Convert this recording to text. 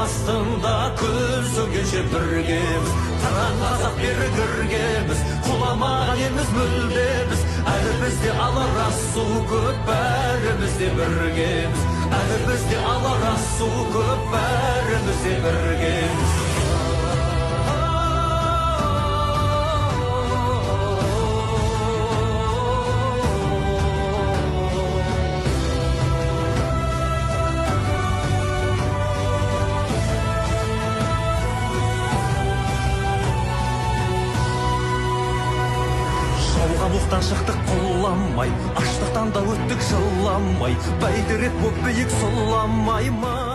астында көз сөнгенше біргеміз. Таран қазақ бері кіргеміз, құламаған еміз мүлде біз. Әлі бізде алар су көп, бәріміз де біргеміз. Әлі бізде алар су көп, бәріміз де біргеміз. Жауға шықтық құлламай, аштықтан да өттік жыламай, бәйтерек боп биік сұлламай ма?